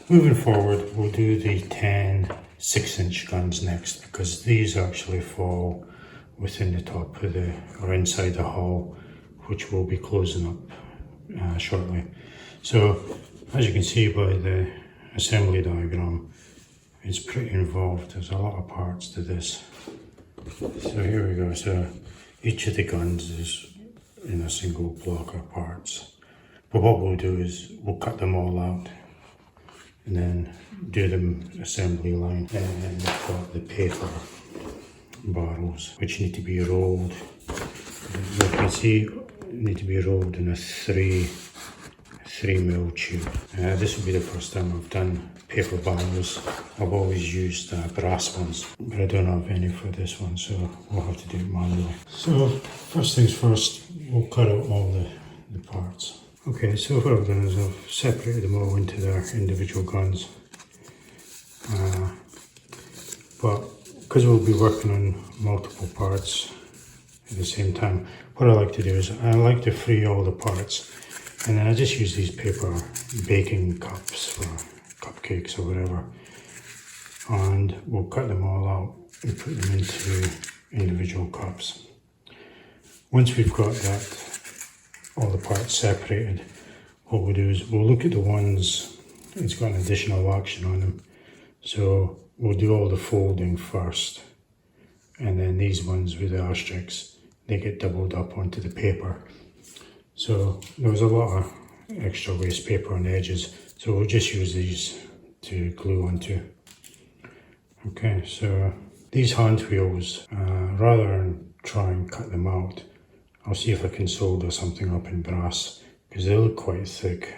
Moving forward, we'll do the 10 6-inch guns next, because these actually fall within the top of the, or inside the hull, which we'll be closing up shortly. So as you can see by the assembly diagram, it's pretty involved. There's a lot of parts to this. So here we go. So each of the guns is in a single block of parts. But what we'll do is we'll cut them all out and then do them assembly line. And then we've got the paper barrels, which need to be rolled. You can see, need to be rolled in a 3mm tube. This will be the first time I've done paper barrels. I've always used brass ones, but I don't have any for this one, so we'll have to do it manually. So first things first, we'll cut out all the parts. Okay, so what I've done is I've separated them all into their individual guns. But because we'll be working on multiple parts at the same time, what I like to do is I like to free all the parts, and then I just use these paper baking cups for cupcakes or whatever, and we'll cut them all out and put them into individual cups. Once we've got that, all the parts separated, what we'll do is we'll look at the ones that's got an additional action on them. So we'll do all the folding first, and then these ones with the asterisks, they get doubled up onto the paper. So there was a lot of extra waste paper on the edges, so we'll just use these to glue onto. Okay, so these hand wheels, rather than try and cut them out, I'll see if I can solder something up in brass, because they look quite thick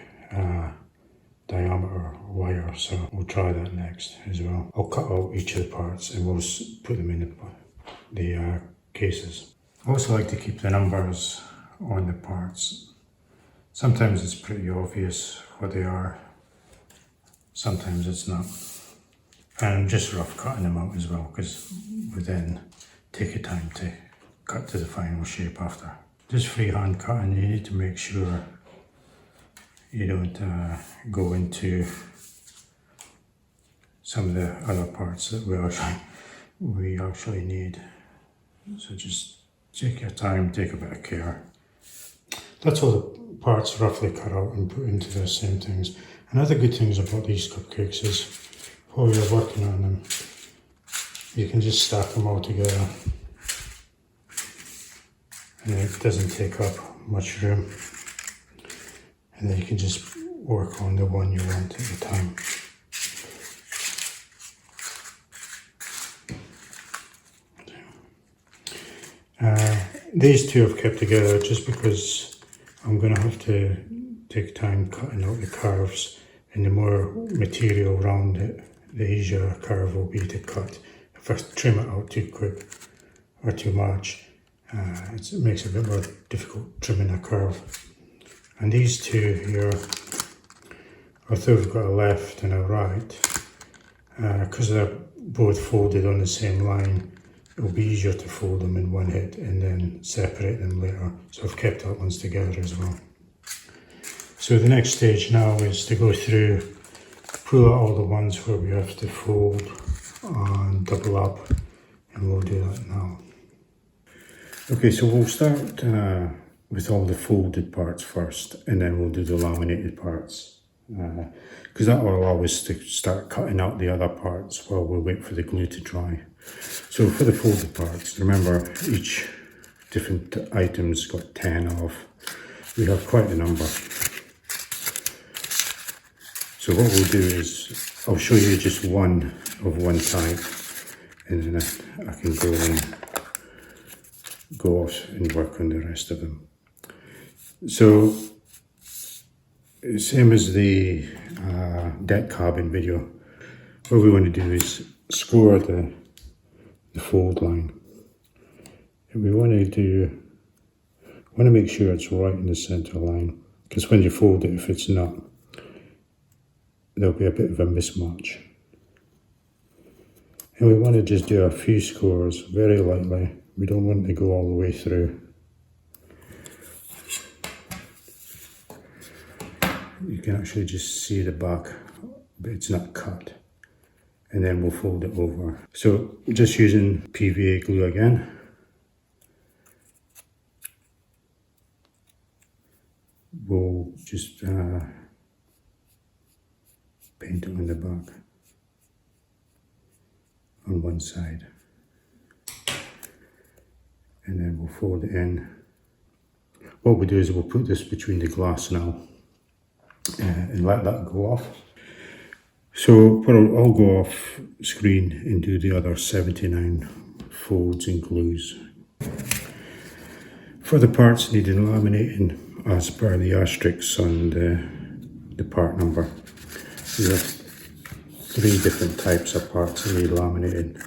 diameter wire, so we'll try that next as well. I'll cut out each of the parts and we'll put them in the cases. I also like to keep the numbers on the parts. Sometimes it's pretty obvious what they are, sometimes it's not. And just rough cutting them out as well, because we then take your time to cut to the final shape after. Just freehand cutting, you need to make sure you don't go into some of the other parts that we actually need. So just take your time, take a bit of care. That's all the parts roughly cut out and put into the same things. Another good thing about these cupcakes is while you're working on them, you can just stack them all together, and it doesn't take up much room, and then you can just work on the one you want at the time. These two I've kept together just because I'm going to have to take time cutting out the curves, and the more material around it, the easier a curve will be to cut. If I trim it out too quick or too much, it makes it a bit more difficult trimming a curve. And these two here, although we've got a left and a right, because they're both folded on the same line, it'll be easier to fold them in one hit and then separate them later. So I've kept that ones together as well. So the next stage now is to go through, pull out all the ones where we have to fold and double up, and we'll do that now. Okay, so we'll start with all the folded parts first, and then we'll do the laminated parts, because that will allow us to start cutting out the other parts while we wait for the glue to dry. So for the folded parts, remember each different item's got 10 of. We have quite a number. So what we'll do is, I'll show you just one of one type, and then I can go off and work on the rest of them. So, same as the deck cabin video, what we want to do is score the fold line. And we want to make sure it's right in the center line, because when you fold it, if it's not, there'll be a bit of a mismatch. And we want to just do a few scores very lightly. We don't want to go all the way through. You can actually just see the back but it's not cut. And then we'll fold it over. So just using PVA glue again. We'll just paint it on the back on one side. And then we'll fold it in. What we'll do is we'll put this between the glass now and let that go off. So I'll go off screen and do the other 79 folds and glues. For the parts needed laminating as per the asterisks on the part number. We have 3 different types of parts that need laminating.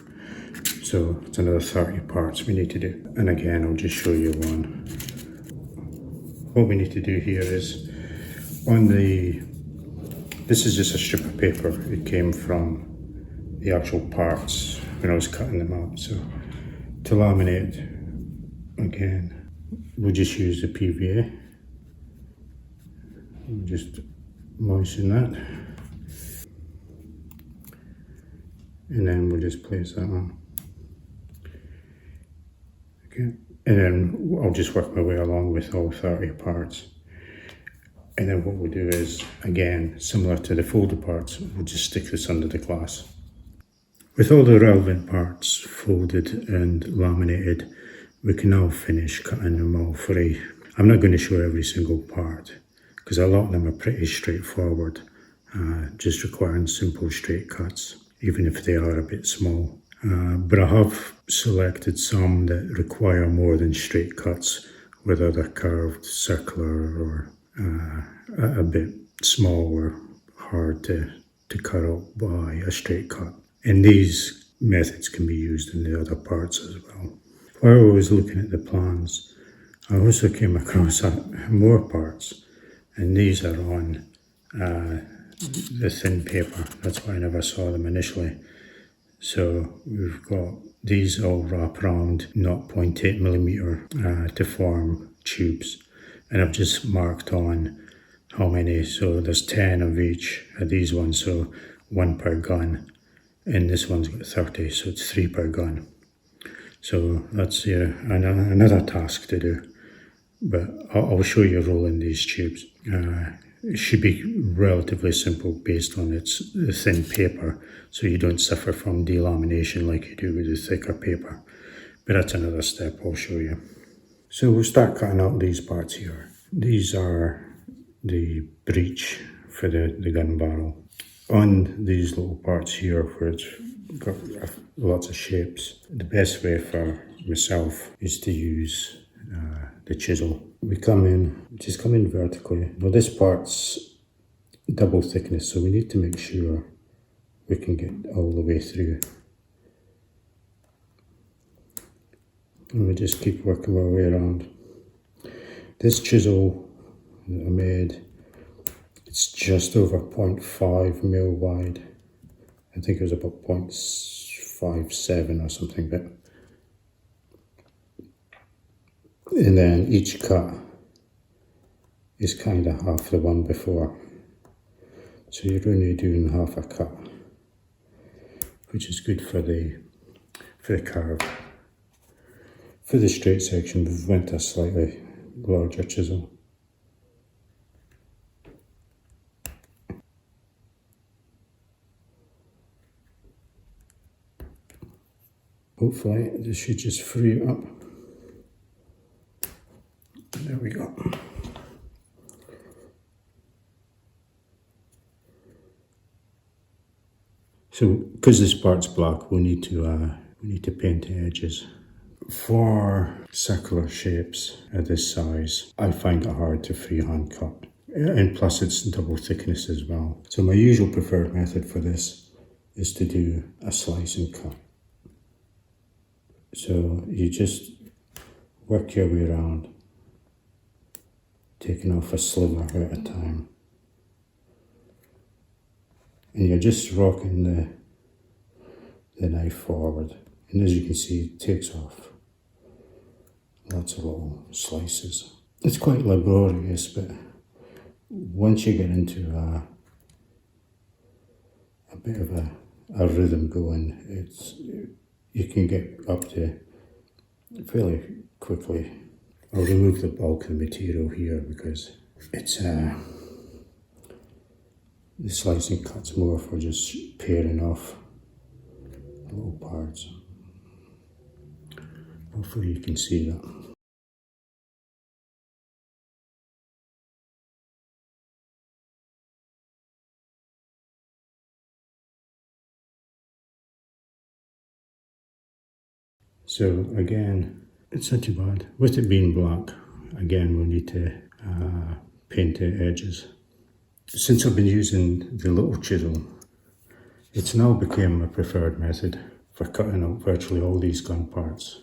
So it's another 30 parts we need to do. And again, I'll just show you one. What we need to do here is this is just a strip of paper. It came from the actual parts when I was cutting them out. So to laminate, again, we'll just use the PVA. We'll just moisten that. And then we'll just place that on. Okay. And then I'll just work my way along with all 30 parts. And then what we'll do is, again, similar to the folded parts, we'll just stick this under the glass. With all the relevant parts folded and laminated, we can now finish cutting them all free. I'm not going to show every single part, because a lot of them are pretty straightforward, just requiring simple straight cuts, even if they are a bit small. But I have selected some that require more than straight cuts, whether they're curved, circular, or a bit small or hard to cut out by a straight cut. And these methods can be used in the other parts as well. While I was looking at the plans, I also came across more parts, and these are on the thin paper. That's why I never saw them initially. So we've got these all wrap around 0.8mm to form tubes. And I've just marked on how many. So there's 10 of each of these ones, so 1 per gun. And this one's got 30, so it's 3 per gun. So that's another task to do. But I'll show you rolling these tubes. It should be relatively simple based on its thin paper, so you don't suffer from delamination like you do with the thicker paper. But that's another step I'll show you. So we'll start cutting out these parts here. These are the breech for the gun barrel. On these little parts here where it's got lots of shapes, the best way for myself is to use the chisel. We come in vertically. Now this part's double thickness, so we need to make sure we can get all the way through. And we just keep working our way around. This chisel that I made, it's just over 0.5 mil wide. I think it was about 0.57 or something, but and then each cut is kind of half the one before. So you're only doing half a cut, which is good for the curve. For the straight section, we've went to a slightly larger chisel. Hopefully this should just free it up. There we go. So because this part's black, we need to paint the edges. For circular shapes at this size, I find it hard to freehand cut. And plus it's double thickness as well. So my usual preferred method for this is to do a slice and cut. So you just work your way around, taking off a sliver at a time. And you're just rocking the knife forward. And as you can see, it takes off lots of little slices. It's quite laborious, but once you get into a bit of a rhythm going. You can get up to fairly quickly. I'll remove the bulk of the material here because it's the slicing cut's more for just pairing off little parts. Hopefully you can see that. So again, it's not too bad. With it being black, again we'll need to paint the edges. Since I've been using the little chisel, it's now become my preferred method for cutting out virtually all these gun parts,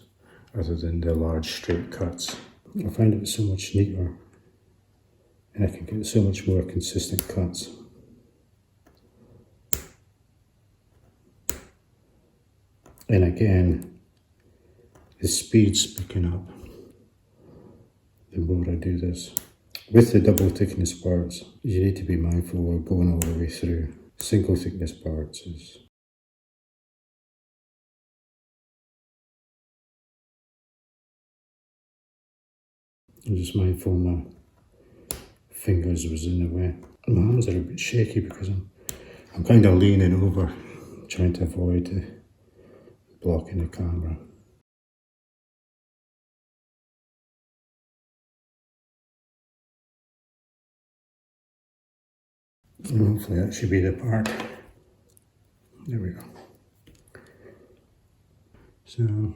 other than the large straight cuts. I find it so much neater, and I can get so much more consistent cuts. And again, the speed's picking up the more I do this. With the double thickness parts, you need to be mindful of going all the way through. Single thickness parts is I'm just mindful my fingers was in the way. My hands are a bit shaky because I'm kind of leaning over, trying to avoid blocking the camera. And hopefully that should be the part. There we go. So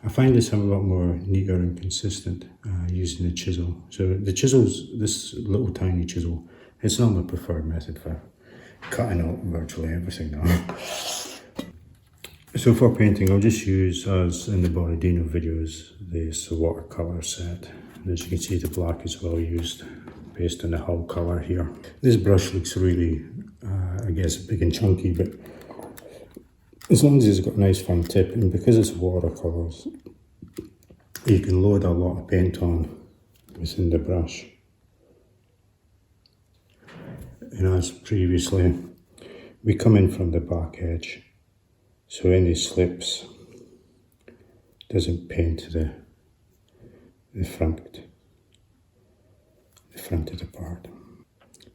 I find this a lot more neater and consistent using the chisel. So the chisel's, this little tiny chisel, it's not my preferred method for cutting out virtually everything now. So for painting, I'll just use, as in the Borodino videos, this watercolour set. And as you can see, the black is well used based on the hull colour here. This brush looks really, I guess, big and chunky, but as long as it's got a nice firm tip, and because it's watercolours, you can load a lot of paint on within the brush. And as previously, we come in from the back edge, so any slips doesn't paint the front of the part.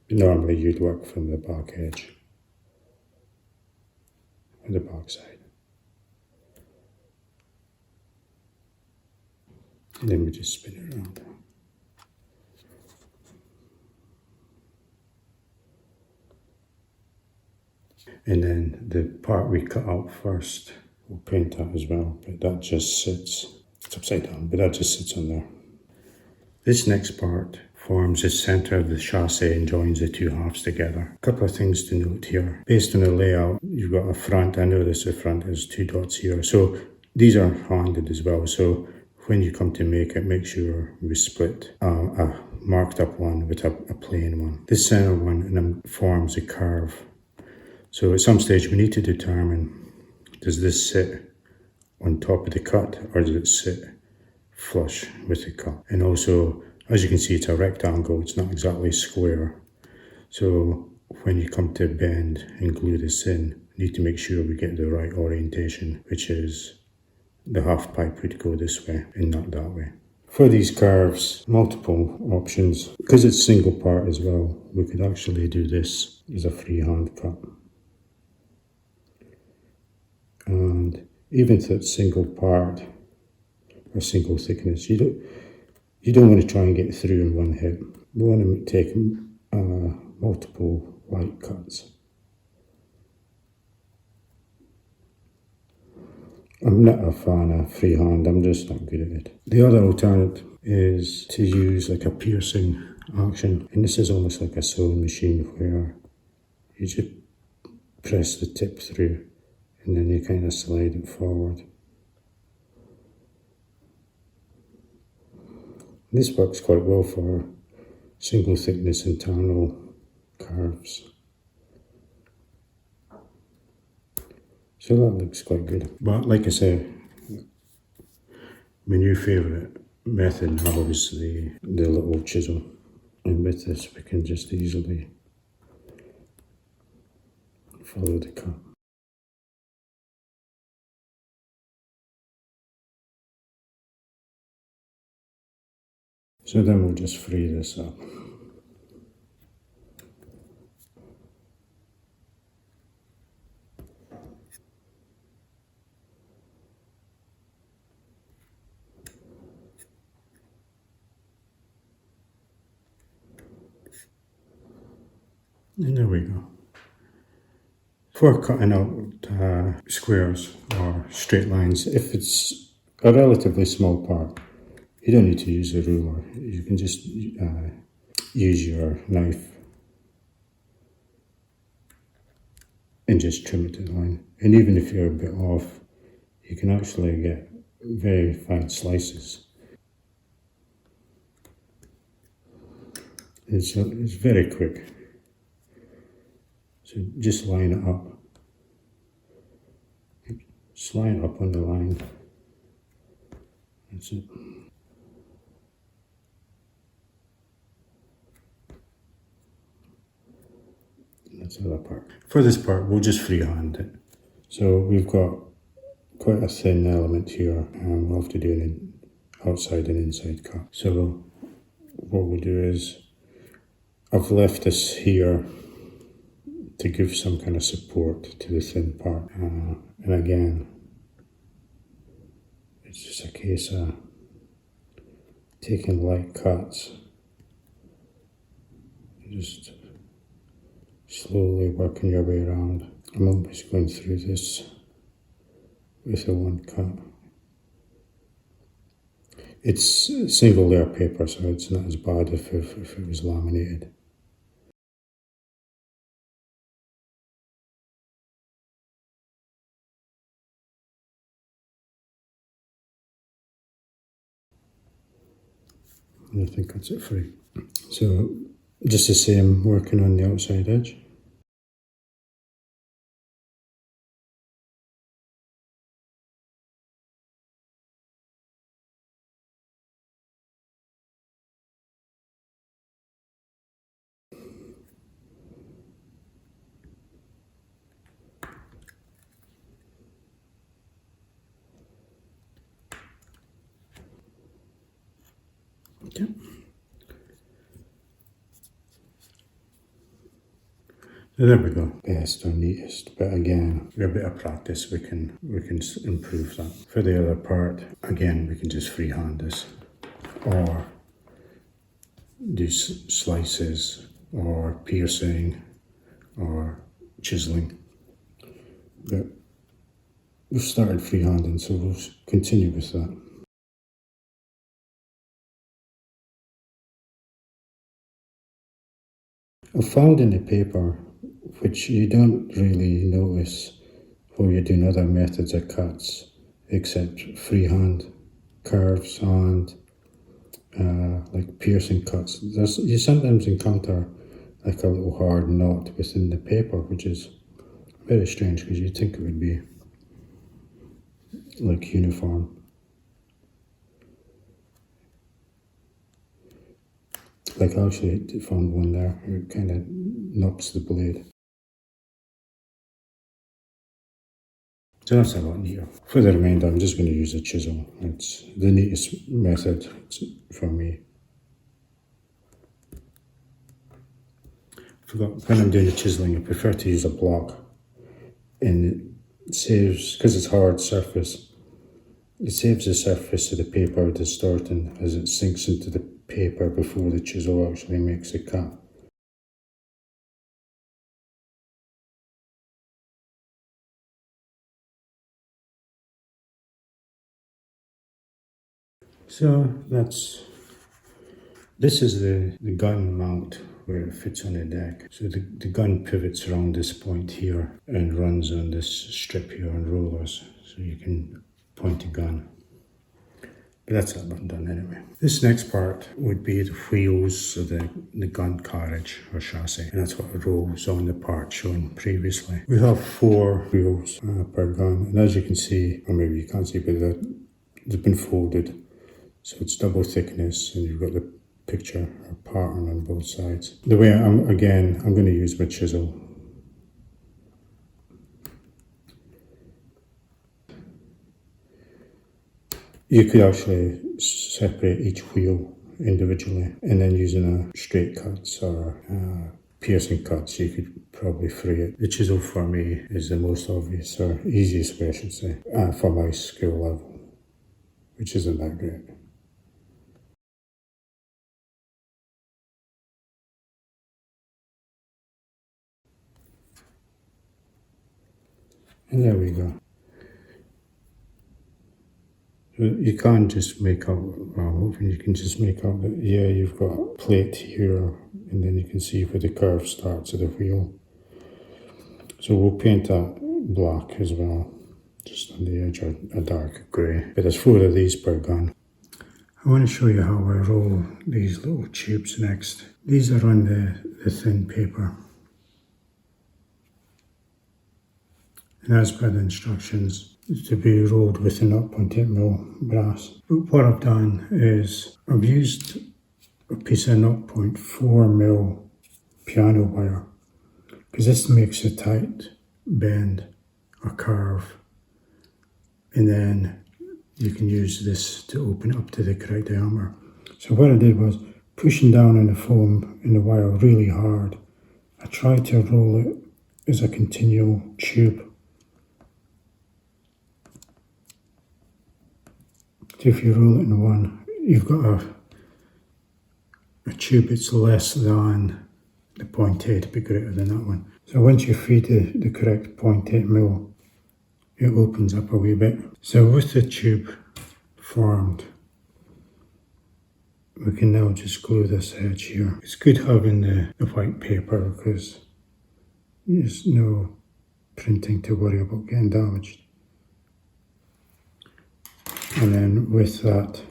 But normally you'd work from the back edge or the back side. And then we just spin it around. And then the part we cut out first, we'll paint that as well, but that just sits, it's upside down, but that just sits on there. This next part forms the centre of the chassis and joins the two halves together. A couple of things to note here. Based on the layout, you've got a front, I notice the front has two dots here, so these are handed as well, so when you come to make it, make sure we split a marked up one with a plain one. This centre one forms a curve. So at some stage we need to determine, does this sit on top of the cut or does it sit flush with the cut? And also, as you can see, it's a rectangle, it's not exactly square. So when you come to bend and glue this in, you need to make sure we get the right orientation, which is the half pipe would go this way and not that way. For these curves, multiple options. Because it's single part as well, we could actually do this as a freehand cut. And even if it's single part or single thickness, you don't want to try and get through in one hit. We want to take multiple light cuts. I'm not a fan of freehand, I'm just not good at it. The other alternative is to use like a piercing action, and this is almost like a sewing machine where you just press the tip through and then you kind of slide it forward. This works quite well for single thickness internal curves. So that looks quite good. But like I said, my new favourite method now is the little chisel. And with this we can just easily follow the cut. So then we'll just free this up. And there we go. For cutting out squares or straight lines, if it's a relatively small part, you don't need to use a ruler. You can just use your knife and just trim it to the line. And even if you're a bit off, you can actually get very fine slices. It's very quick. So just line it up. Just line it up on the line. That's it. That's the other part. For this part, we'll just freehand it. So we've got quite a thin element here, and we'll have to do an outside and inside cut. So what we'll do is, I've left this here to give some kind of support to the thin part. And again, it's just a case of taking light cuts, just slowly working your way around. I'm always going through this with a one cut. It's single layer paper, so it's not as bad if it was laminated. And I think that's it free. So just the same, working on the outside edge. Okay. So there we go. Best or neatest, but again, with a bit of practice, we can improve that. For the other part, again, we can just freehand this, or do slices, or piercing, or chiseling. But we've started freehanding, so we'll continue with that. I found in the paper, which you don't really notice while you're doing other methods of cuts, except freehand curves and like piercing cuts. You sometimes encounter like a little hard knot within the paper, which is very strange because you'd think it would be like uniform. Like I actually found one there, it kind of knocks the blade. So that's a lot neater. For the remainder, I'm just going to use a chisel. It's the neatest method for me. When I'm doing the chiseling, I prefer to use a block. And it saves, because it's hard surface, it saves the surface of the paper distorting as it sinks into the paper before the chisel actually makes a cut. So this is the gun mount where it fits on the deck. So the gun pivots around this point here and runs on this strip here on rollers, so you can point a gun. But that's all done anyway. This next part would be the wheels of the gun carriage or chassis, and that's what rolls on the part shown previously. We have 4 wheels per gun, and as you can see, or maybe you can't see, but they've been folded. So it's double thickness, and you've got the picture or pattern on both sides. The way I'm going to use my chisel. So I'm going to use my chisel, and I'm going to You could actually separate each wheel individually, and then using a straight cuts or piercing cuts, you could probably free it. The chisel for me is the most obvious, or easiest way I should say, for my skill level, which isn't that great. And there we go. You can't just make out, you can just make out that, yeah, you've got a plate here, and then you can see where the curve starts of the wheel. So we'll paint that black as well, just on the edge, a dark grey. But there's 4 of these per gun. I want to show you how I roll these little tubes next. These are on the thin paper. And as per the instructions, it's to be rolled with an 0.8mm brass. But what I've done is I've used a piece of 0.4mm piano wire, because this makes a tight bend or curve, and then you can use this to open it up to the correct diameter. So what I did was pushing down on the foam in the wire really hard. I tried to roll it as a continual tube. So if you roll it in one, you've got a tube that's less than the 0.8, but greater than that one. So once you feed the correct 0.8mm, it opens up a wee bit. So with the tube formed, we can now just glue this edge here. It's good having the white paper because there's no printing to worry about getting damaged. And then with that,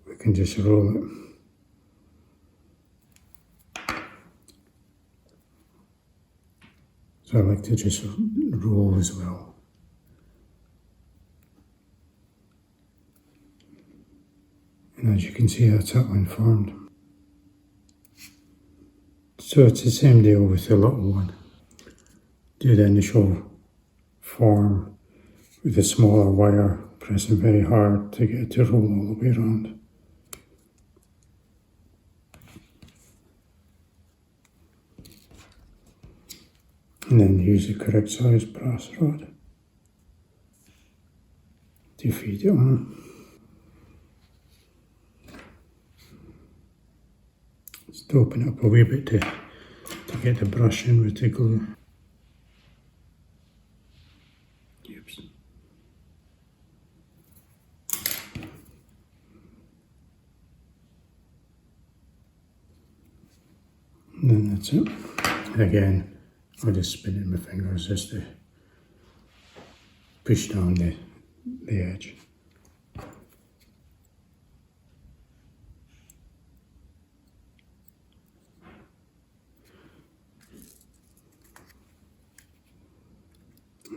we can just roll it. So I like to just roll as well. And as you can see, that's that one formed. So it's the same deal with the little one. Do the initial form with a smaller wire, pressing very hard to get it to roll all the way around. And then use the correct size brass rod to feed it on. Just open it up a wee bit to get the brush in with the glue. Oops. And then that's it. And again, I'll just spin it in my fingers just to push down the edge.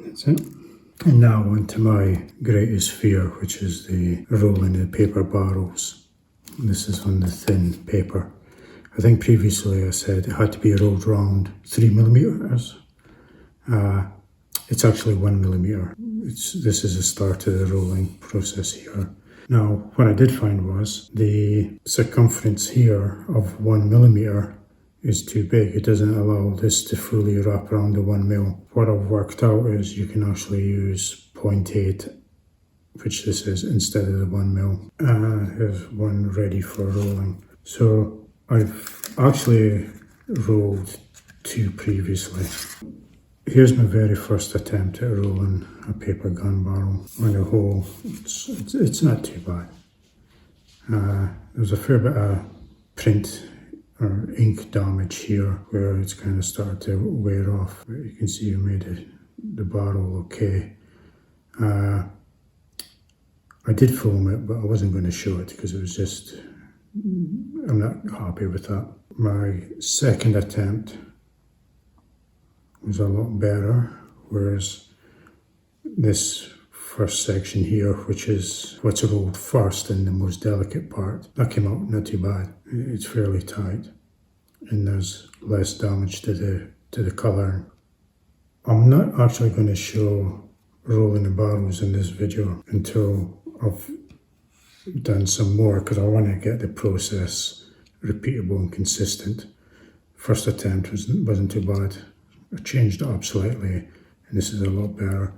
That's it. And now on to my greatest fear, which is the rolling the paper barrels. This is on the thin paper. I think previously I said it had to be rolled round 3mm. It's actually 1mm. This is the start of the rolling process here. Now, what I did find was the circumference here of 1mm is too big. It doesn't allow this to fully wrap around the 1mm. What I've worked out is you can actually use 0.8, which this is, instead of the 1mm. Here's one ready for rolling. So I've actually rolled 2 previously. Here's my very first attempt at rolling a paper gun barrel. On the whole, it's not too bad. There's a fair bit of print or ink damage here where it's kind of started to wear off. But you can see I made the barrel okay. I did film it, but I wasn't going to show it because it was just, I'm not happy with that. My second attempt was a lot better, whereas this first section here, which is what's rolled first and the most delicate part, that came out not too bad. It's fairly tight and there's less damage to the colour. I'm not actually going to show rolling the barrels in this video until I've done some more, because I want to get the process repeatable and consistent. First attempt wasn't too bad. I changed it up slightly and this is a lot better,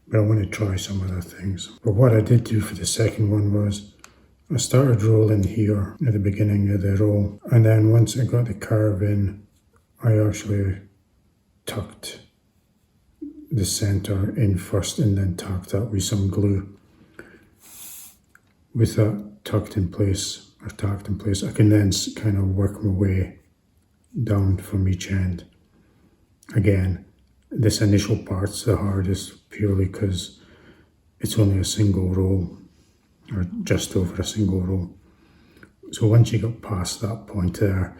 but I want to try some other things. But what I did do for the second one was I started rolling here at the beginning of the roll, and then once I got the curve in, I actually tucked the center in first and then tacked that with some glue. With that tacked in place, I can then kind of work my way down from each end. Again, this initial part's the hardest purely because it's only a single roll, or just over a single roll. So once you got past that point there,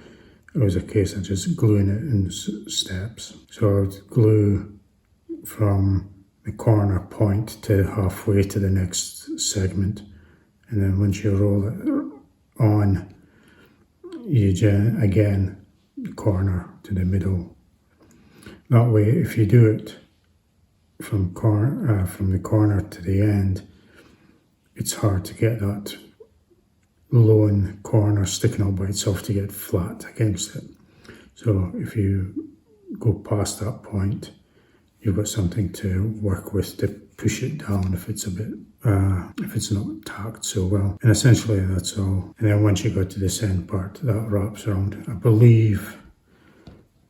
it was a case of just gluing it in steps. So I would glue from the corner point to halfway to the next segment, and then once you roll it on, you again corner to the middle. That way, if you do it from the corner to the end, it's hard to get that lone corner sticking out by itself to get flat against it. So if you go past that point, you've got something to work with to push it down if it's a bit, if it's not tacked so well. And essentially that's all. And then once you go to this end part, that wraps around. I believe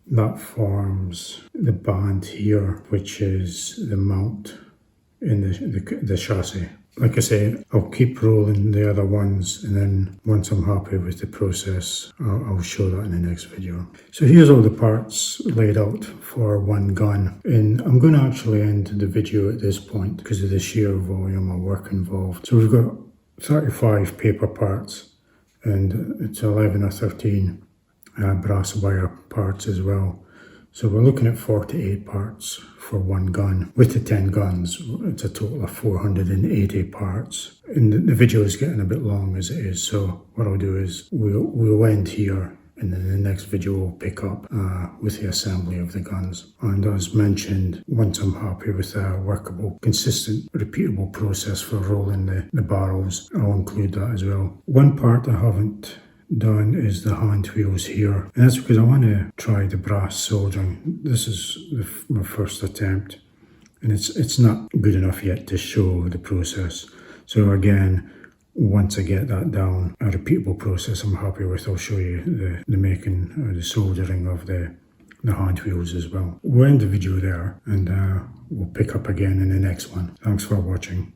that forms the band here, which is the mount in the chassis. Like I say, I'll keep rolling the other ones, and then once I'm happy with the process, I'll show that in the next video. So here's all the parts laid out for one gun, and I'm going to actually end the video at this point because of the sheer volume of work involved. So we've got 35 paper parts, and it's 11 or 13 brass wire parts as well. So we're looking at 48 parts for one gun. With the 10 guns, it's a total of 480 parts. And the video is getting a bit long as it is, so what I'll do is we'll end here, and then the next video will pick up with the assembly of the guns. And as mentioned, once I'm happy with a workable, consistent, repeatable process for rolling the barrels, I'll include that as well. One part I haven't done is the hand wheels here, and that's because I want to try the brass soldering. This is my first attempt, and it's not good enough yet to show the process. So again, once I get that down, a repeatable process I'm happy with, I'll show you the making or the soldering of the hand wheels as well. We'll end the video there, and we'll pick up again in the next one. Thanks for watching.